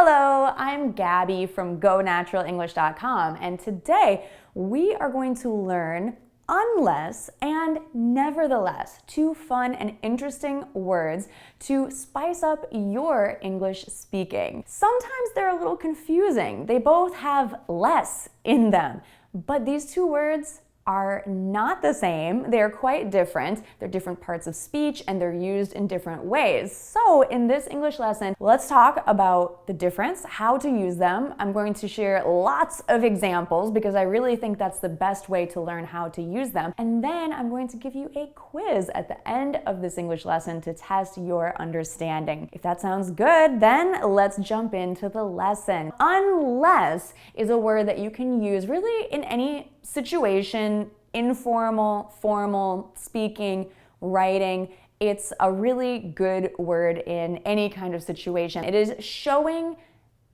Hello, I'm Gabby from GoNaturalEnglish.com, and today we are going to learn unless and nevertheless, two fun and interesting words to spice up your English speaking. Sometimes they're a little confusing. They both have less in them, but these two words are not the same. They're quite different. They're different parts of speech and they're used in different ways. So in this English lesson, let's talk about the difference, how to use them. I'm going to share lots of examples because I really think that's the best way to learn how to use them. And then I'm going to give you a quiz at the end of this English lesson to test your understanding. If that sounds good, then let's jump into the lesson. Unless is a word that you can use really in any situation, informal, formal, speaking, writing. It's a really good word in any kind of situation. It is showing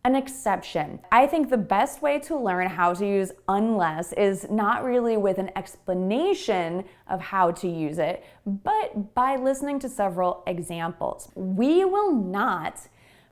an exception. I think the best way to learn how to use unless is not really with an explanation of how to use it, but by listening to several examples. We will not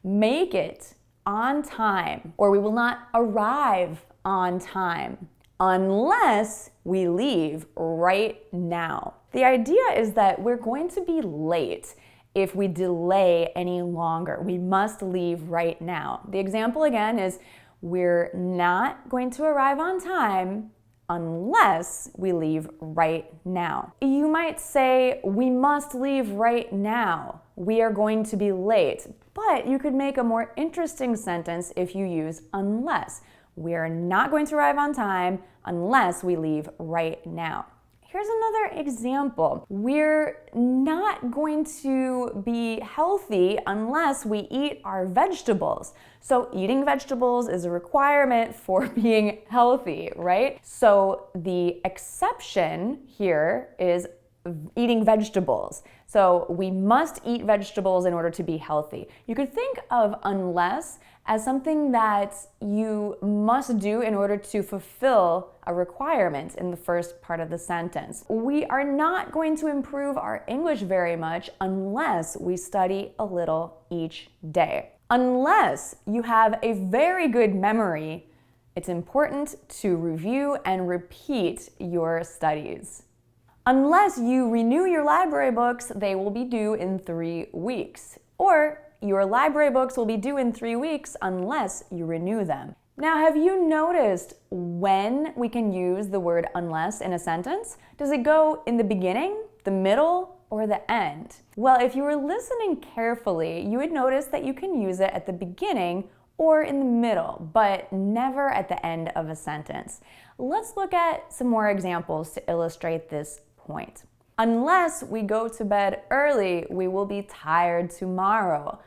make it on time, or we will not arrive on time unless we leave right now. The idea is that we're going to be late if we delay any longer. We must leave right now. The example again is we're not going to arrive on time unless we leave right now. You might say we must leave right now. We are going to be late. But you could make a more interesting sentence if you use unless. We are not going to arrive on time unless we leave right now. Here's another example. We're not going to be healthy unless we eat our vegetables. So eating vegetables is a requirement for being healthy, right? So the exception here is eating vegetables. So we must eat vegetables in order to be healthy. You could think of unless as something that you must do in order to fulfill a requirement in the first part of the sentence. We are not going to improve our English very much unless we study a little each day. Unless you have a very good memory, it's important to review and repeat your studies. Unless you renew your library books, they will be due in 3 weeks. Or your library books will be due in 3 weeks unless you renew them. Now, have you noticed when we can use the word unless in a sentence? Does it go in the beginning, the middle, or the end? Well, if you were listening carefully, you would notice that you can use it at the beginning or in the middle, but never at the end of a sentence. Let's look at some more examples to illustrate this point. Unless we go to bed early, we will be tired tomorrow.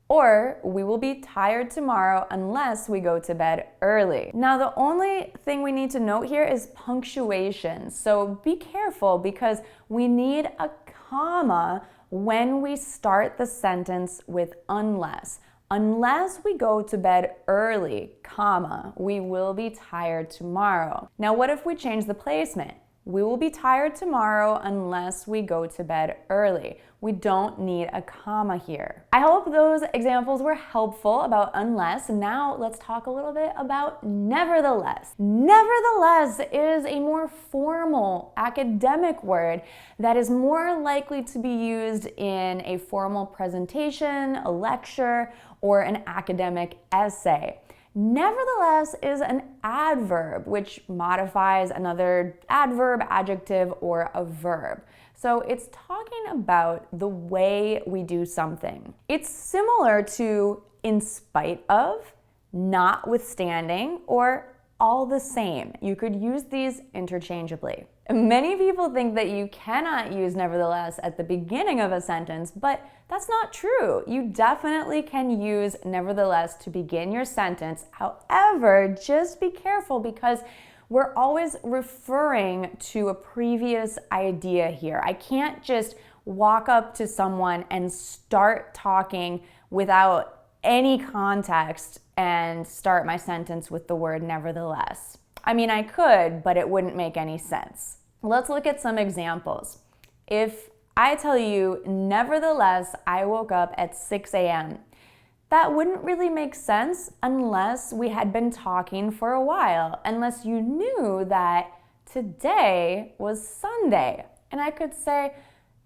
Or we will be tired tomorrow unless we go to bed early. Now, the only thing we need to note here is punctuation. So be careful because we need a comma when we start the sentence with unless. Unless we go to bed early, comma, we will be tired tomorrow. Now, what if we change the placement? We will be tired tomorrow unless we go to bed early. We don't need a comma here. I hope those examples were helpful about unless. Now let's talk a little bit about nevertheless. Nevertheless is a more formal academic word that is more likely to be used in a formal presentation, a lecture, or an academic essay. Nevertheless is an adverb which modifies another adverb, adjective, or a verb. So it's talking about the way we do something. It's similar to in spite of, notwithstanding, or all the same. You could use these interchangeably. Many people think that you cannot use nevertheless at the beginning of a sentence, but that's not true. You definitely can use nevertheless to begin your sentence. However, just be careful because we're always referring to a previous idea here. I can't just walk up to someone and start talking without any context and start my sentence with the word nevertheless. I mean, I could, but it wouldn't make any sense. Let's look at some examples. If I tell you, nevertheless, I woke up at 6 a.m., That wouldn't really make sense unless we had been talking for a while, unless you knew that today was Sunday. And I could say,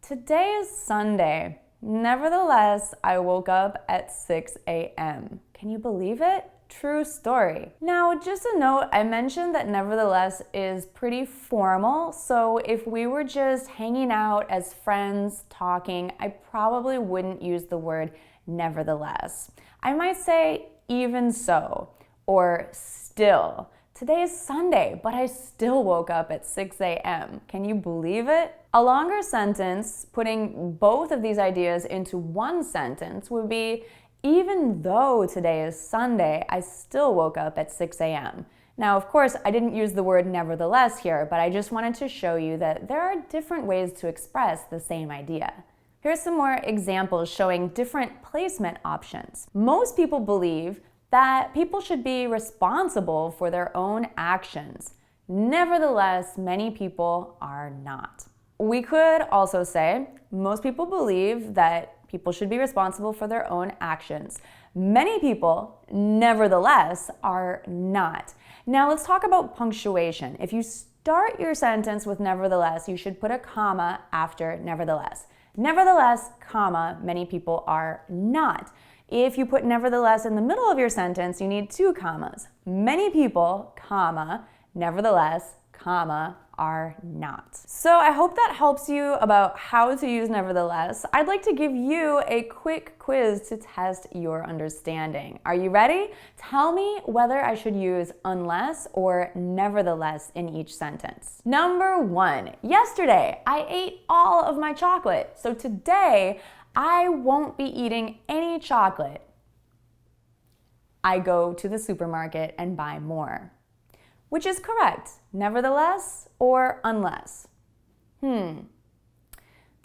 today is Sunday. Nevertheless, I woke up at 6 a.m. Can you believe it? True story. Now, just a note, I mentioned that nevertheless is pretty formal, so if we were just hanging out as friends talking, I probably wouldn't use the word nevertheless. I might say even so, or still. Today is Sunday, but I still woke up at 6 a.m. Can you believe it? A longer sentence, putting both of these ideas into one sentence, would be, even though today is Sunday, I still woke up at 6 a.m. Now, of course, I didn't use the word nevertheless here, but I just wanted to show you that there are different ways to express the same idea. Here's some more examples showing different placement options. Most people believe that people should be responsible for their own actions. Nevertheless, many people are not. We could also say, most people believe that people should be responsible for their own actions. Many people, nevertheless, are not. Now let's talk about punctuation. If you start your sentence with nevertheless, you should put a comma after nevertheless. Nevertheless, comma, many people are not. If you put nevertheless in the middle of your sentence, you need two commas. Many people, comma, nevertheless, comma, are not. So I hope that helps you about how to use nevertheless. I'd like to give you a quick quiz to test your understanding. Are you ready? Tell me whether I should use unless or nevertheless in each sentence. Number 1, yesterday I ate all of my chocolate, so today I won't be eating any chocolate. I go to the supermarket and buy more. Which is correct, nevertheless or unless? The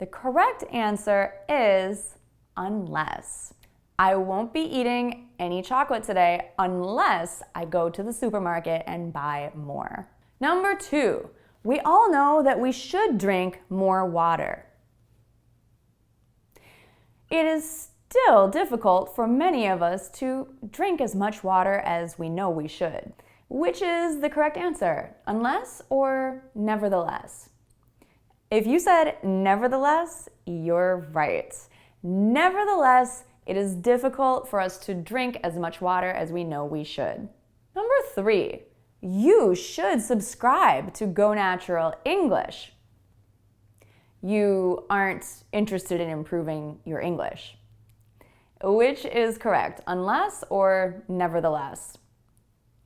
correct answer is unless. I won't be eating any chocolate today unless I go to the supermarket and buy more. Number 2, we all know that we should drink more water. It is still difficult for many of us to drink as much water as we know we should. Which is the correct answer, unless or nevertheless? If you said nevertheless, you're right. Nevertheless, it is difficult for us to drink as much water as we know we should. Number 3, you should subscribe to Go Natural English. You aren't interested in improving your English. Which is correct, unless or nevertheless?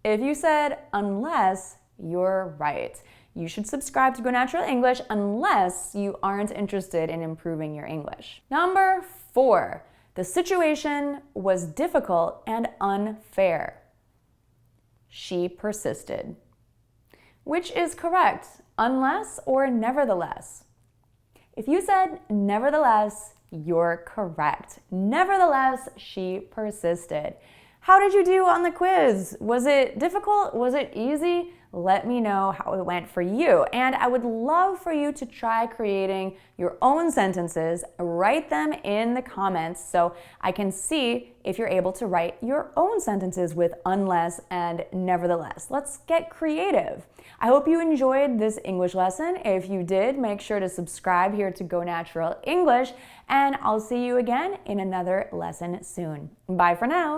If you said unless, you're right. You should subscribe to Go Natural English unless you aren't interested in improving your English. Number 4, the situation was difficult and unfair. She persisted. Which is correct, unless or nevertheless? If you said nevertheless, you're correct. Nevertheless, she persisted. How did you do on the quiz? Was it difficult? Was it easy? Let me know how it went for you. And I would love for you to try creating your own sentences. Write them in the comments so I can see if you're able to write your own sentences with unless and nevertheless. Let's get creative. I hope you enjoyed this English lesson. If you did, make sure to subscribe here to Go Natural English, and I'll see you again in another lesson soon. Bye for now.